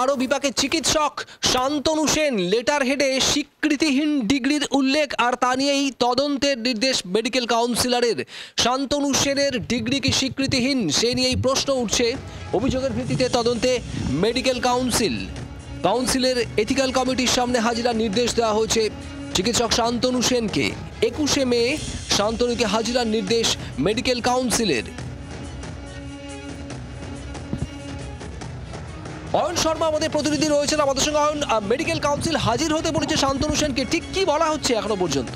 আরও বিপাকে চিকিৎসক শান্তনু সেন। লেটার হেডে স্বীকৃতিহীন ডিগ্রির উল্লেখ, আর তা নিয়েই তদন্তের নির্দেশ মেডিকেল কাউন্সিলরের। শান্তনু সেনের ডিগ্রি কি স্বীকৃতিহীন, সে নিয়েই প্রশ্ন উঠছে। অভিযোগের ভিত্তিতে তদন্তে মেডিকেল কাউন্সিলের এথিক্যাল কমিটির সামনে হাজিরার নির্দেশ দেওয়া হয়েছে চিকিৎসক শান্তনু সেনকে। 21শে মে শান্তনুকে হাজিরার নির্দেশ মেডিকেল কাউন্সিলের। অয়ন শর্মা আমাদের প্রতিনিধি রয়েছেন আমাদের সঙ্গে। অয়ন, মেডিকেল কাউন্সিল হাজির হতে বলেছে শান্তনু সেনকে, ঠিক কি বলা হচ্ছে এখনো পর্যন্ত?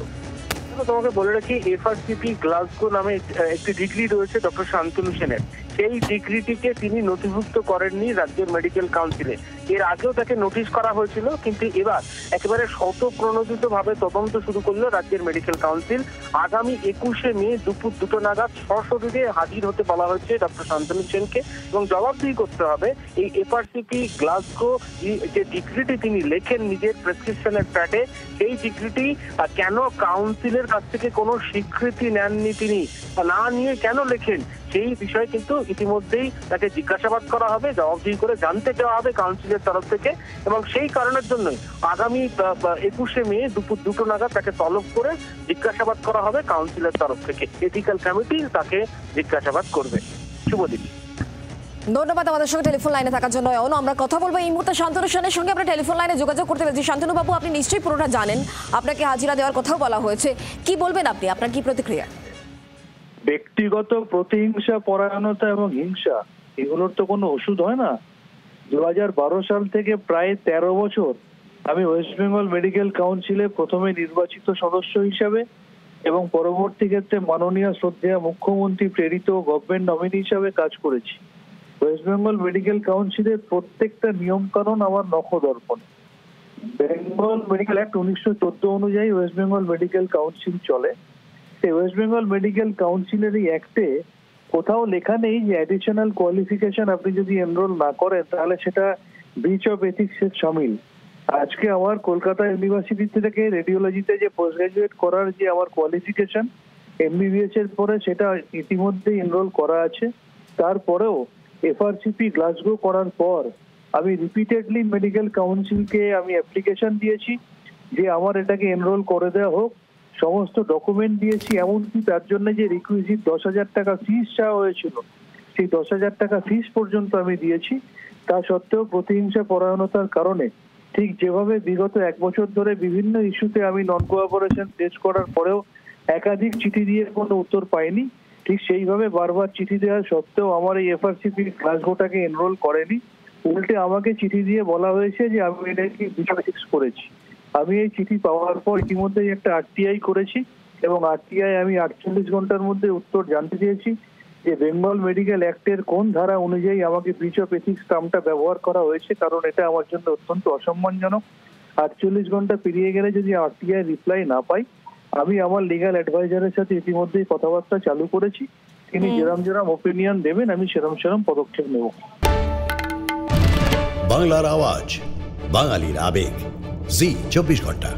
তোমাকে বলে রাখি, এফআরসিপি গ্লাসগো নামে একটি ডিগ্রি রয়েছে ডক্টর শান্তনু সেনের। সেই ডিগ্রিটিকে তিনি নথিভুক্ত করেননি রাজ্যের মেডিকেল কাউন্সিলে। এর আগেও তাকে নোটিশ করা হয়েছিল, কিন্তু এবার একেবারে স্বতঃপ্রণোদিত ভাবে তদন্ত শুরু করলো রাজ্যের মেডিকেল কাউন্সিল। আগামী 21শে মে দুপুর 2টো নাগাদ সশরীরে হাজির হতে বলা হচ্ছে ডক্টর শান্তনু সেনকে, এবং জবাবদিহি করতে হবে এই এফআরসিপি গ্লাসগো যে ডিগ্রিটি তিনি লেখেন নিজের প্রেসক্রিপশনের প্যাডে, সেই ডিগ্রিটি কেন কাউন্সিলের কাছ থেকে কোনো স্বীকৃতি নেননি তিনি, না নিয়ে কেন লেখেন, সেই বিষয়ে কিন্তু ইতিমধ্যেই তাকে জিজ্ঞাসাবাদ করা হবে, জবাবদিহি করে জানতে চাওয়া হবে কাউন্সিলের তরফ থেকে। এবং সেই কারণের জন্যই আগামী 21শে মে দুপুর 2টো নাগাদ তাকে তলব করে জিজ্ঞাসাবাদ করা হবে কাউন্সিলের তরফ থেকে। এথিক্যাল কমিটি তাকে জিজ্ঞাসাবাদ করবে। শুভদিন। ধন্যবাদ আমাদের সঙ্গে টেলিফোন লাইনে থাকার জন্য। আমরা কথা বলবো এই মুহূর্তে শান্তনু সেনের সঙ্গে। আমরা টেলিফোন লাইনে যোগাযোগ করতে পেরেছি। শান্তনু বাবু, আপনি নিশ্চয়ই পুরোটা জানেন, আপনাকে হাজিরা দেওয়ার কথাও বলা হয়েছে, কি বলবেন আপনি, আপনার কি প্রতিক্রিয়া? ব্যক্তিগত প্রতিহিংসা, পরায়ণতা এবং হিংসা, এগুলোর তো কোনো ওষুধ হয় না। 2012 সাল থেকে প্রায় 13 বছর আমি ওয়েস্ট বেঙ্গল মেডিকেল কাউন্সিলে প্রথমে নির্বাচিত সদস্য হিসাবে এবং পরবর্তী ক্ষেত্রে মাননীয় শ্রদ্ধেয় মুখ্যমন্ত্রী প্রেরিত গভর্নমেন্ট নমিনি হিসাবে কাজ করেছি। ওয়েস্ট বেঙ্গল মেডিকেল কাউন্সিলের প্রত্যেকটা নিয়ম কানুন আমার নখদর্পণ। বেঙ্গল মেডিকেল অ্যাক্ট 1914 অনুযায়ী ওয়েস্ট বেঙ্গল মেডিকেল কাউন্সিল চলে। ওয়েস্ট বেঙ্গল মেডিকেল কাউন্সিলের এই অ্যাক্টে কোথাও লেখা নেই যে অ্যাডিশনাল কোয়ালিফিকেশন আপনি যদি এনরোল না করেন তাহলে সেটা ব্রিচ অফ এথিক্স এর শামিল। আজকে আমার কলকাতা ইউনিভার্সিটি থেকে রেডিওলজিতে যে পোস্ট গ্রাজুয়েট করার যে আমার কোয়ালিফিকেশন এমবিবিএস এর পরে, সেটা ইতিমধ্যে এনরোল করা আছে। তারপরেও এফআরসিপি গ্লাসগো করার পর আমি রিপিটেডলি মেডিকেল কাউন্সিলকে আমি অ্যাপ্লিকেশন দিয়েছি যে আমার এটাকে এনরোল করে দেওয়া হোক। সমস্ত ডকুমেন্ট দিয়েছি, এমনকি তার জন্য যে রিকুইজিট 10,000 টাকা ফিস চাওয়া হয়েছিল, সেই 10,000 টাকা ফিস পর্যন্ত আমি দিয়েছি। তা সত্ত্বেও প্রতিহিংসা পরায়ণতার কারণে, ঠিক যেভাবে বিগত 1 বছর ধরে বিভিন্ন ইস্যুতে আমি নন কোঅপারেশন টেস্ট করার পরেও একাধিক চিঠি দিয়ে কোনো উত্তর পাইনি, ঠিক সেইভাবে বারবার চিঠি দেওয়া সত্ত্বেও আমার এই এফআরসিপি গ্লাসগোটাকে এনরোল করেনি। উল্টে আমাকে চিঠি দিয়ে বলা হয়েছে যে আমি এটাকে ফিক্স করেছি। আমি এই চিঠি পাওয়ার পর ইতিমধ্যেই একটা আরটিআই করেছি, এবং আরটিআই আমি 48 ঘন্টার মধ্যে উত্তর জানতে চেয়েছি যে বেঙ্গল মেডিকেল অ্যাক্টের কোন ধারা অনুযায়ী আমাকে ব্রিচ অফ এথিক্স টার্মটা ব্যবহার করা হয়েছে, কারণ এটা আমার জন্য অত্যন্ত অসম্মানজনক। 48 ঘন্টা পেরিয়ে গেলে যদি আরটিআই রিপ্লাই না পাই, আমি আমার লিগ্যাল অ্যাডভাইজারের সাথে ইতিমধ্যেই কথাবার্তা চালু করেছি। তিনি যেরম ওপিনিয়ন দেবেন আমি সেরম পদক্ষেপ নেব। বাংলার আওয়াজ, বাঙালির আবেগ, জি 24 ঘন্টা।